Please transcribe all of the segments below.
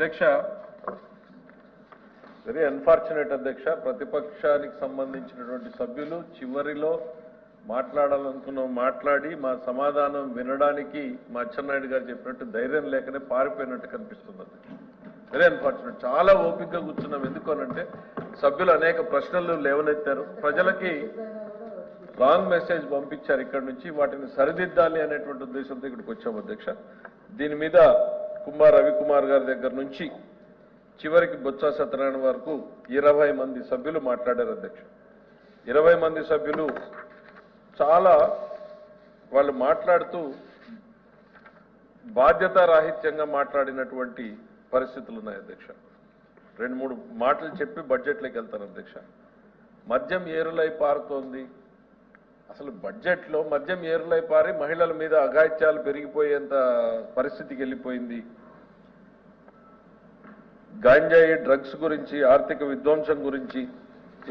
అధ్యక్ష, very unfortunate అధ్యక్ష, ప్రతిపక్షానికి సంబంధించినటువంటి సభ్యులు చివరిలో మాట్లాడి మా సమాధానం వినడానికి మా అచ్చెన్నాయుడు గారు చెప్పినట్టు ధైర్యం లేకనే పారిపోయినట్టు కనిపిస్తుంది అధ్యక్ష. Very unfortunate. చాలా ఓపికగా కూర్చున్నాం. ఎందుకనంటే సభ్యులు అనేక ప్రశ్నలు లేవనెత్తారు, ప్రజలకి రాంగ్ మెసేజ్ పంపించారు ఇక్కడి నుంచి, వాటిని సరిదిద్దాలి అనేటువంటి ఉద్దేశంతో ఇక్కడికి వచ్చాం అధ్యక్ష. దీని మీద కుమార్ రవికుమార్ గారి దగ్గర నుంచి చివరికి బొత్స సత్యనారాయణ వరకు 20 మంది సభ్యులు మాట్లాడారు అధ్యక్ష. 20 మంది సభ్యులు చాలా వాళ్ళు మాట్లాడుతూ బాధ్యతారాహిత్యంగా మాట్లాడినటువంటి పరిస్థితులు ఉన్నాయి అధ్యక్ష. 2-3 మాటలు చెప్పి బడ్జెట్లోకి వెళ్తాను అధ్యక్ష. మద్యం ఏరులై పారుతోంది. అసలు బడ్జెట్లో మద్యం ఏరులై పారి మహిళల మీద అఘాయిత్యాలు పెరిగిపోయేంత పరిస్థితికి వెళ్ళిపోయింది. గాంజాయి డ్రగ్స్ గురించి, ఆర్థిక విధ్వంసం గురించి,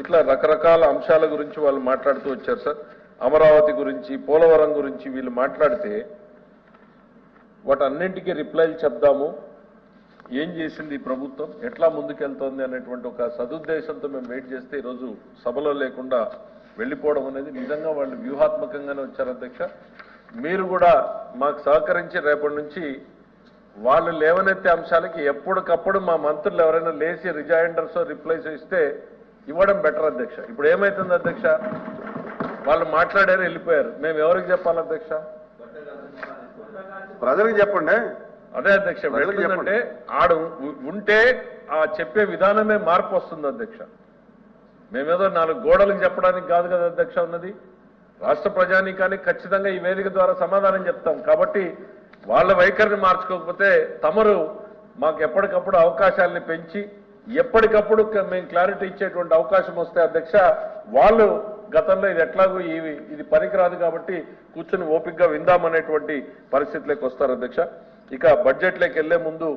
ఇట్లా రకరకాల అంశాల గురించి వాళ్ళు మాట్లాడుతూ వచ్చారు సార్. అమరావతి గురించి, పోలవరం గురించి వీళ్ళు మాట్లాడితే వాటన్నింటికీ రిప్లైలు చెప్దాము, ఏం చేసింది ఈ ప్రభుత్వం, ఎట్లా ముందుకెళ్తోంది అనేటువంటి ఒక సదుద్దేశంతో మేము వెయిట్ చేస్తే ఈరోజు సభలో లేకుండా వెళ్ళిపోవడం అనేది నిజంగా వాళ్ళు వ్యూహాత్మకంగానే వచ్చారు అధ్యక్ష. మీరు కూడా మాకు సహకరించి రేపటి నుంచి వాళ్ళు లేవనెత్తే అంశాలకి ఎప్పటికప్పుడు మా మంత్రులు ఎవరైనా లేచి రిజైండర్స్ రిప్లైస్ ఇస్తే ఇవ్వడం బెటర్ అధ్యక్ష. ఇప్పుడు ఏమైతుంది అధ్యక్ష, వాళ్ళు మాట్లాడారు వెళ్ళిపోయారు, మేము ఎవరికి చెప్పాలి అధ్యక్ష? ప్రజలకు చెప్పండి. అదే అధ్యక్ష, వెళ్ళిందంటే ఆడు ఉంటే ఆ చెప్పే విధానమే మార్పు వస్తుంది అధ్యక్ష. మేమేదో 4 గోడలకు చెప్పడానికి కాదు కదా అధ్యక్ష ఉన్నది. రాష్ట్ర ప్రజానీకానికి ఖచ్చితంగా ఈ వేదిక ద్వారా సమాధానం చెప్తాం. కాబట్టి వాళ్ళ వైఖరిని మార్చుకోకపోతే తమరు మాకు ఎప్పటికప్పుడు అవకాశాలని పెంచి ఎప్పటికప్పుడు మేము క్లారిటీ ఇచ్చేటువంటి అవకాశం వస్తే అధ్యక్ష, వాళ్ళు గతంలో ఇది ఎట్లాగో ఇది పనికిరాదు కాబట్టి కూర్చుని ఓపికగా విందామనేటువంటి పరిస్థితిలోకి వస్తారు అధ్యక్ష. ఇక బడ్జెట్లోకి వెళ్లే ముందు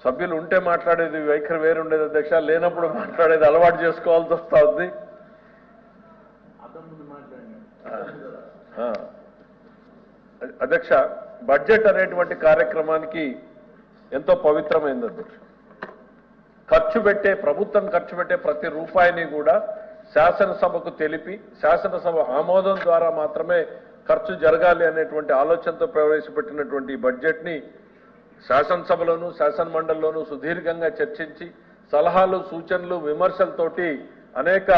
సభ్యులు ఉంటే మాట్లాడేది వైఖరి వేరుండేది అధ్యక్ష, లేనప్పుడు మాట్లాడేది అలవాటు చేసుకోవాల్సి వస్తా ఉంది అధ్యక్ష. బడ్జెట్ అనేటువంటి కార్యక్రమానికి ఎంతో పవిత్రమైంది అధ్యక్ష. ప్రభుత్వం ఖర్చు పెట్టే ప్రతి రూపాయిని కూడా శాసనసభకు తెలిపి శాసనసభ ఆమోదం ద్వారా మాత్రమే ఖర్చు జరగాలి అనేటువంటి ఆలోచనతో ప్రవేశపెట్టినటువంటి ఈ బడ్జెట్ని శాసనసభలోను శాసన మండలిలోనూ సుదీర్ఘంగా చర్చించి సలహాలు సూచనలు విమర్శలతోటి అనేక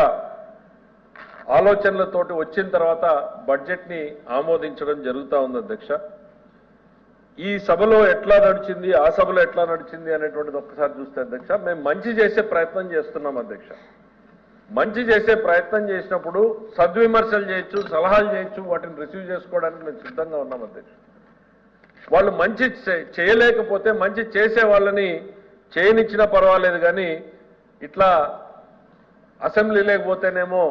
ఆలోచనలతోటి వచ్చిన తర్వాత బడ్జెట్ని ఆమోదించడం జరుగుతూ ఉంది అధ్యక్ష. ఈ సభలో ఎట్లా నడిచింది, ఆ సభలో ఎట్లా నడిచింది అనేటువంటిది ఒక్కసారి చూస్తే అధ్యక్ష, మేము మంచి చేసే ప్రయత్నం చేస్తున్నాం అధ్యక్ష. మంచి చేసే ప్రయత్నం చేసినప్పుడు సద్విమర్శలు చేయొచ్చు, సలహాలు చేయొచ్చు, వాటిని రిసీవ్ చేసుకోవడానికి మేము సిద్ధంగా ఉన్నాం అధ్యక్ష. వాళ్ళు మంచి చేయలేకపోతే మంచి చేసే వాళ్ళని చేయనిచ్చినా పర్వాలేదు, కానీ ఇట్లా అసెంబ్లీ లేకపోతేనేమో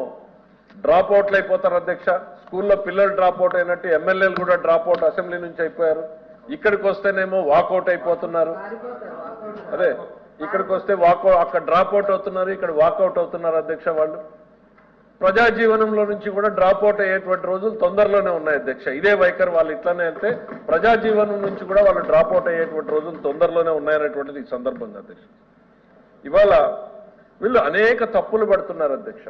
డ్రాప్ అవుట్లు అయిపోతారు అధ్యక్ష. స్కూల్లో పిల్లలు డ్రాప్ అవుట్ అయినట్టు ఎమ్మెల్యేలు కూడా డ్రాప్ అవుట్ అసెంబ్లీ నుంచి అయిపోయారు. ఇక్కడికి వస్తేనేమో వాకౌట్ అయిపోతున్నారు. అదే ఇక్కడికి వస్తే అక్కడ డ్రాప్ అవుట్ అవుతున్నారు, ఇక్కడ వాకౌట్ అవుతున్నారు అధ్యక్ష. వాళ్ళు ప్రజా జీవనంలో నుంచి కూడా డ్రాప్ అవుట్ అయ్యేటువంటి రోజులు తొందరలోనే ఉన్నాయి అధ్యక్ష. ఇదే వైఖరి వాళ్ళు ఇట్లానే వెళ్తే ప్రజా జీవనం నుంచి కూడా వాళ్ళు డ్రాప్ అవుట్ అయ్యేటువంటి రోజులు తొందరలోనే ఉన్నాయనేటువంటిది ఈ సందర్భంగా అధ్యక్ష. ఇవాళ వీళ్ళు అనేక తప్పులు పడుతున్నారు అధ్యక్ష.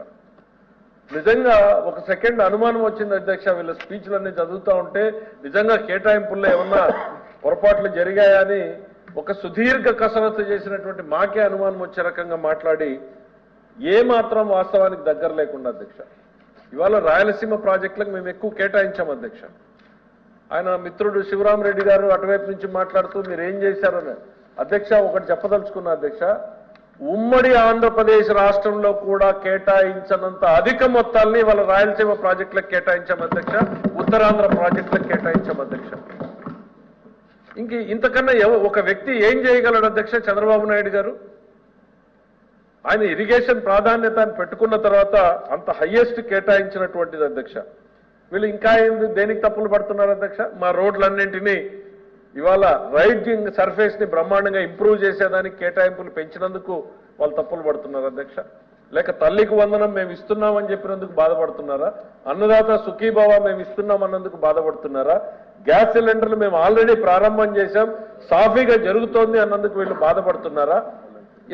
నిజంగా ఒక సెకండ్ అనుమానం వచ్చింది అధ్యక్ష, వీళ్ళ స్పీచ్లన్నీ చదువుతూ ఉంటే నిజంగా కేటాయింపుల్లో ఏమన్నా పొరపాట్లు జరిగాయని ఒక సుదీర్ఘ కసరత్తు చేసినటువంటి మాకే అనుమానం వచ్చే రకంగా మాట్లాడి ఏమాత్రం వాస్తవానికి దగ్గర లేకుండా అధ్యక్ష. ఇవాళ రాయలసీమ ప్రాజెక్టులకు మేము ఎక్కువ కేటాయించాం అధ్యక్ష. ఆయన మిత్రుడు శివరామరెడ్డి గారు అటువైపు నుంచి మాట్లాడుతూ మీరు ఏం చేశారని అధ్యక్ష ఒకటి చెప్పదలుచుకున్నా అధ్యక్ష. ఉమ్మడి ఆంధ్రప్రదేశ్ రాష్ట్రంలో కూడా కేటాయించనంత అధిక మొత్తాల్ని వాళ్ళ రాయలసీమ ప్రాజెక్టులకు కేటాయించాం అధ్యక్ష, ఉత్తరాంధ్ర ప్రాజెక్టులకు కేటాయించాం అధ్యక్ష. ఇంతకన్నా ఒక వ్యక్తి ఏం చేయగలడు అధ్యక్ష? చంద్రబాబు నాయుడు గారు ఆయన ఇరిగేషన్ ప్రాధాన్యత పెట్టుకున్న తర్వాత అంత హైయెస్ట్ కేటాయించినటువంటిది అధ్యక్ష. వీళ్ళు ఇంకా ఏంది దేనికి తప్పులు పడుతున్నారు అధ్యక్ష? మా రోడ్లన్నింటినీ ఇవాళ రైడింగ్ సర్ఫేస్ ని బ్రహ్మాండంగా ఇంప్రూవ్ చేసేదానికి కేటాయింపులు పెంచినందుకు వాళ్ళు తప్పులు పడుతున్నారు అధ్యక్ష. లేక తల్లికి వందనం మేము ఇస్తున్నామని చెప్పినందుకు బాధపడుతున్నారా? అన్నదాత సుఖీభావ మేము ఇస్తున్నాం అన్నందుకు బాధపడుతున్నారా? గ్యాస్ సిలిండర్లు మేము ఆల్రెడీ ప్రారంభం చేశాం, సాఫీగా జరుగుతోంది అన్నందుకు వీళ్ళు బాధపడుతున్నారా?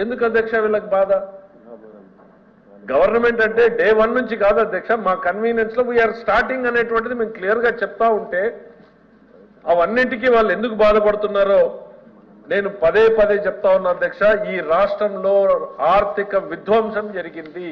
ఎందుకు అధ్యక్ష వీళ్ళకి బాధ? గవర్నమెంట్ అంటే డే 1 నుంచి కాదు అధ్యక్ష, మా కన్వీనియన్స్ లో వీఆర్ స్టార్టింగ్ అనేటువంటిది మేము క్లియర్ గా చెప్తా ఉంటే అవన్నింటికీ వాళ్ళు ఎందుకు బాధపడుతున్నారో నేను పదే పదే చెప్తా ఉన్నా అధ్యక్ష. ఈ రాష్ట్రంలో ఆర్థిక విధ్వంసం జరిగింది.